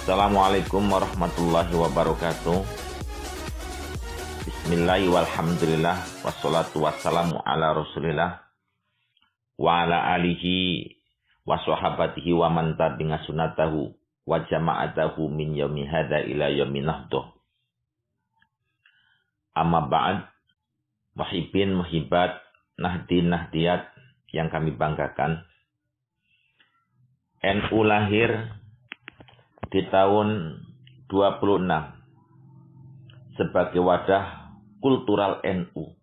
Assalamualaikum warahmatullahi wabarakatuh. Bismillahirrahmanirrahim. Walhamdulillah. Wassalatu wassalamu ala rasulillah. Wa ala alihi wa sahabatihi wa man tabi'a sunnatahu wa jama'atahu min yaumi hadza ila yaumin nahdah. Amma ba'd. Muhibbin muhibbat, nahdin nahdiyat yang kami banggakan. NU lahir di tahun 26 sebagai wadah kultural NU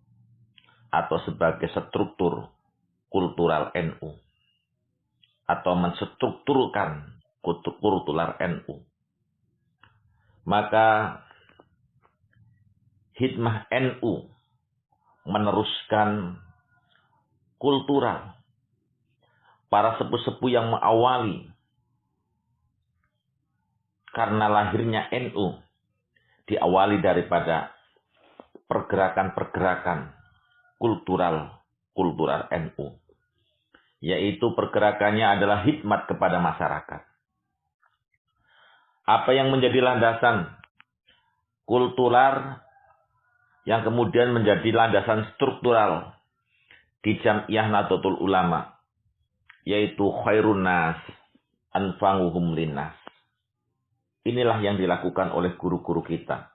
atau sebagai struktur kultural NU atau menstrukturkan kultural NU. Maka hikmah NU meneruskan kultural para sepuh-sepuh yang mengawali karena lahirnya NU diawali daripada pergerakan-pergerakan kultural NU, yaitu pergerakannya adalah hikmat kepada masyarakat. Apa yang menjadi landasan kultural yang kemudian menjadi landasan struktural di Jam'iyah Nahdlatul Ulama, yaitu khairun nas anfa'uhum linnas. Inilah yang dilakukan oleh guru-guru kita,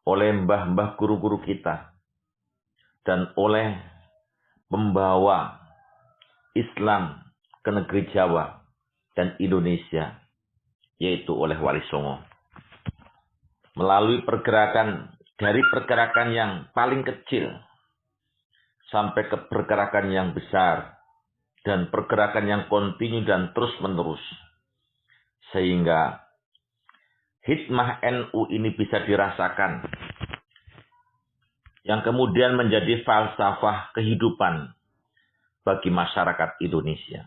oleh mbah-mbah guru-guru kita, dan oleh pembawa Islam ke negeri Jawa dan Indonesia, yaitu oleh Wali Songo. Melalui pergerakan, dari pergerakan yang paling kecil sampai ke pergerakan yang besar, dan pergerakan yang kontinu dan terus-menerus, sehingga hikmah NU ini bisa dirasakan, yang kemudian menjadi falsafah kehidupan bagi masyarakat Indonesia.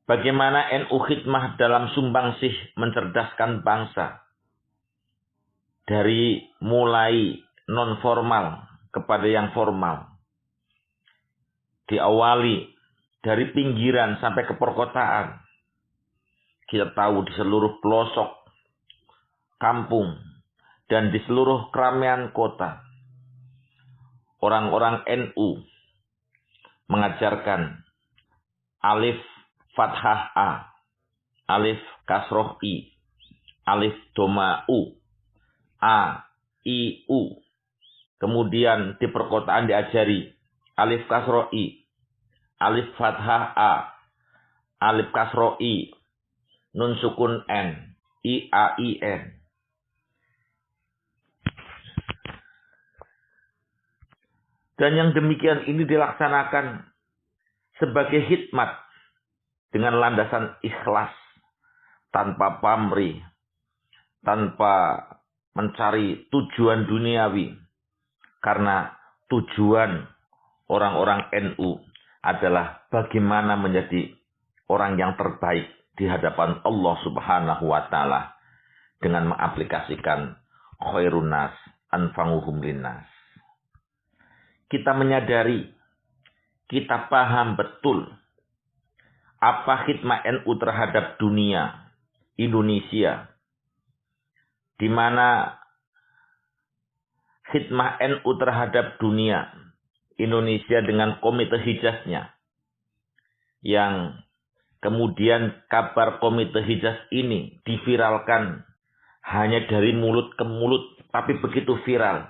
Bagaimana NU hikmah dalam sumbangsih mencerdaskan bangsa, dari mulai non-formal kepada yang formal, diawali dari pinggiran sampai ke perkotaan. Kita tahu di seluruh pelosok kampung dan di seluruh keramaian kota, orang-orang NU mengajarkan alif fathah A, alif kasroh I, alif doma U, A, I, U. Kemudian di perkotaan diajari alif kasroh I, alif fathah A, alif kasroh I, nun sukun N, I-A-I-N. Dan yang demikian ini dilaksanakan sebagai hikmat dengan landasan ikhlas, tanpa pamrih, tanpa mencari tujuan duniawi. Karena tujuan orang-orang NU adalah bagaimana menjadi orang yang terbaik di hadapan Allah Subhanahu wa Ta'ala dengan mengaplikasikan khairun nas anfa'uhum linnas. Kita menyadari, kita paham betul apa hikmah NU terhadap dunia Indonesia, di mana hikmah NU terhadap dunia Indonesia dengan komite Hijaznya, yang kemudian kabar komite Hijaz ini diviralkan hanya dari mulut ke mulut, tapi begitu viral,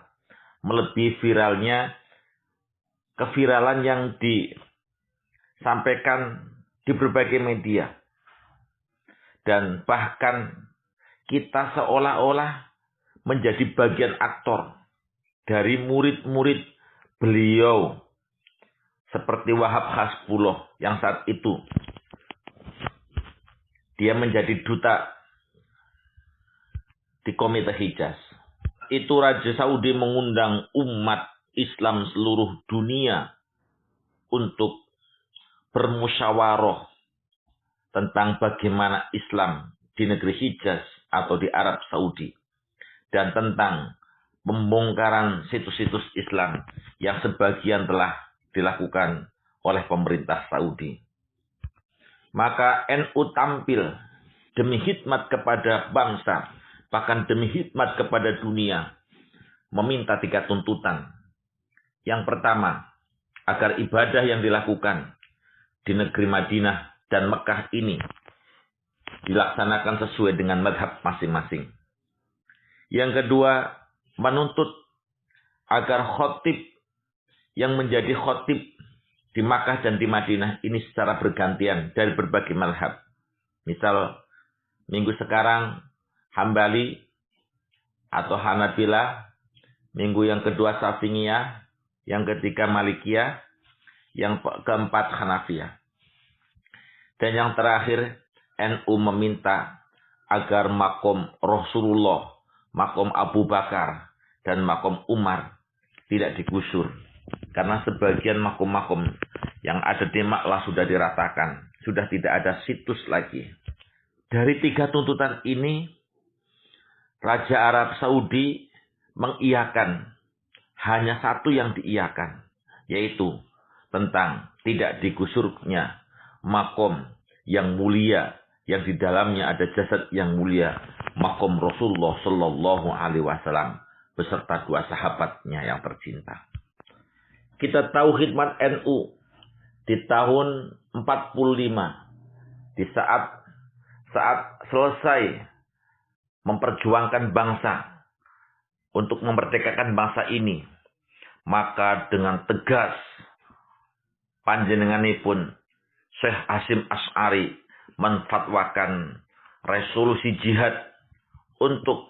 melebihi viralnya keviralan yang disampaikan di berbagai media. Dan bahkan kita seolah-olah menjadi bagian aktor dari murid-murid beliau, seperti Wahab Hasbullah yang saat itu dia menjadi duta di komite Hijaz. Itu Raja Saudi mengundang umat Islam seluruh dunia untuk bermusyawarah tentang bagaimana Islam di negeri Hijaz atau di Arab Saudi, dan tentang pembongkaran situs-situs Islam yang sebagian telah dilakukan oleh pemerintah Saudi. Maka NU tampil demi khidmat kepada bangsa, bahkan demi khidmat kepada dunia, meminta 3 tuntutan. Yang pertama, agar ibadah yang dilakukan di negeri Madinah dan Mekah ini dilaksanakan sesuai dengan mazhab masing-masing. Yang kedua, menuntut agar khotib yang menjadi khotib di Makkah dan di Madinah ini secara bergantian dari berbagai mazhab. Misal, minggu sekarang Hambali atau Hanabilah, minggu yang kedua Syafi'iyah, yang ketiga Malikiyah, yang keempat Hanafiyah. Dan yang terakhir, NU meminta agar makom Rasulullah, makom Abu Bakar, dan makom Umar tidak digusur. Karena sebagian makom-makom yang ada di Makkah sudah diratakan. Sudah tidak ada situs lagi. Dari 3 tuntutan ini, Raja Arab Saudi mengiyakan hanya 1 yang diiyakan. Yaitu tentang tidak digusurnya makom yang mulia. Yang di dalamnya ada jasad yang mulia. Makom Rasulullah Sallallahu Alaihi Wasallam beserta 2 sahabatnya yang tercinta. Kita tahu khidmat NU di tahun 45. Di saat selesai memperjuangkan bangsa untuk memerdekakan bangsa ini. Maka dengan tegas panjenenganipun Syekh Hasyim Asy'ari menfatwakan resolusi jihad untuk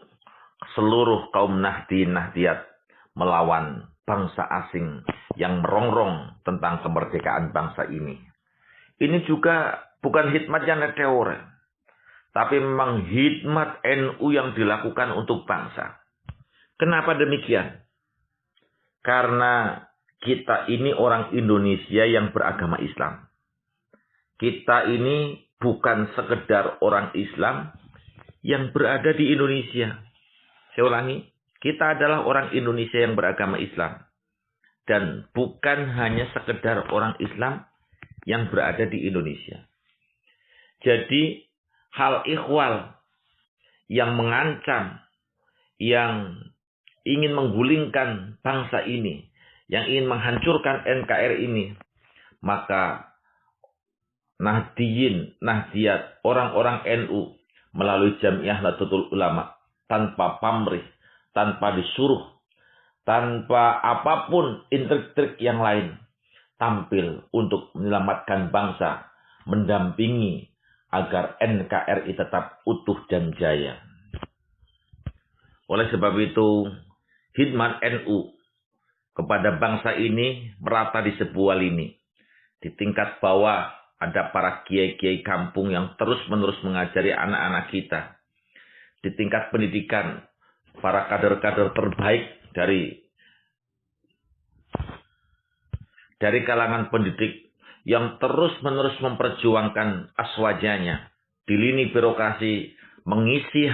seluruh kaum Nahdiyat melawan bangsa asing yang merongrong tentang kemerdekaan bangsa ini. Ini juga bukan khidmat yang teori, tapi memang khidmat NU yang dilakukan untuk bangsa. Kenapa demikian? Karena kita ini orang Indonesia yang beragama Islam. Kita ini bukan sekedar orang Islam yang berada di Indonesia. Saya ulangi, kita adalah orang Indonesia yang beragama Islam. Dan bukan hanya sekedar orang Islam yang berada di Indonesia. Jadi hal ikhwal yang mengancam, yang ingin menggulingkan bangsa ini, yang ingin menghancurkan NKRI ini, maka Nahdiyin, Nahdiyat, orang-orang NU melalui Jamiah Nahdlatul Ulama tanpa pamrih, tanpa disuruh, tanpa apapun intrik-trik yang lain, tampil untuk menyelamatkan bangsa, mendampingi agar NKRI tetap utuh dan jaya. Oleh sebab itu, khidmat NU kepada bangsa ini merata di sebuah lini. Di tingkat bawah ada para kiai-kiai kampung yang terus-menerus mengajari anak-anak kita. Di tingkat pendidikan, para kader-kader terbaik dari kalangan pendidik yang terus-menerus memperjuangkan aswajanya di lini birokrasi, mengisi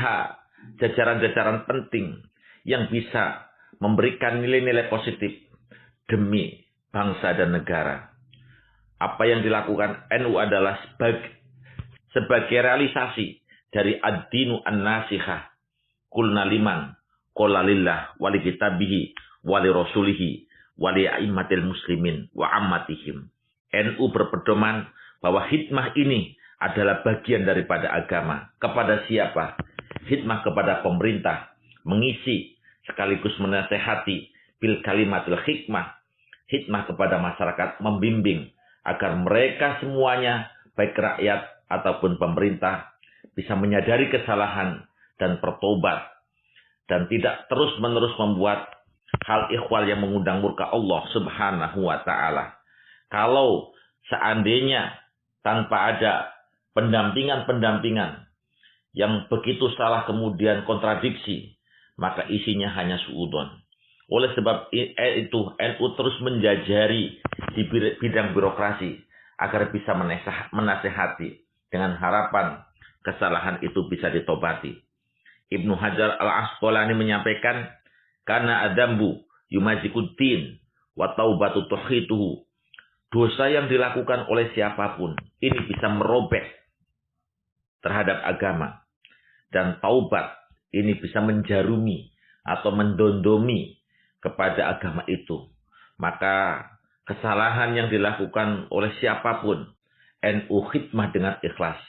jajaran-jajaran penting yang bisa memberikan nilai-nilai positif demi bangsa dan negara. Apa yang dilakukan NU adalah sebagai realisasi dari ad-dinu an-nasihah. Qulna liman qala lillah wa li kitabihi wa li rasulihi wa li a'immatil muslimin wa ammatihim. NU berpedoman bahwa hikmah ini adalah bagian daripada agama. Kepada siapa? Hikmah kepada pemerintah, mengisi sekaligus menasehati bil kalimatul hikmah. Hikmah kepada masyarakat, membimbing agar mereka semuanya, baik rakyat ataupun pemerintah, bisa menyadari kesalahan dan bertobat. Dan tidak terus-menerus membuat hal ikhwal yang mengundang murka Allah Subhanahu wa ta'ala. Kalau seandainya tanpa ada pendampingan-pendampingan yang begitu salah kemudian kontradiksi, maka isinya hanya suudon. Oleh sebab itu NU terus menjajari di bidang birokrasi agar bisa menasehati dengan harapan kesalahan itu bisa ditobati. Ibnu Hajar al-Asqalani menyampaikan, karena adambu yumazikuddin wa taubatu tuhituhu dosa yang dilakukan oleh siapapun ini bisa merobek terhadap agama. Dan taubat ini bisa menjarumi atau mendondomi kepada agama itu. Maka kesalahan yang dilakukan oleh siapapun, NU khidmah dengan ikhlas.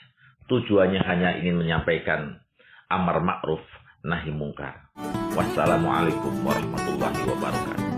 Tujuannya hanya ingin menyampaikan amar ma'ruf nahi mungkar. Wassalamualaikum warahmatullahi wabarakatuh.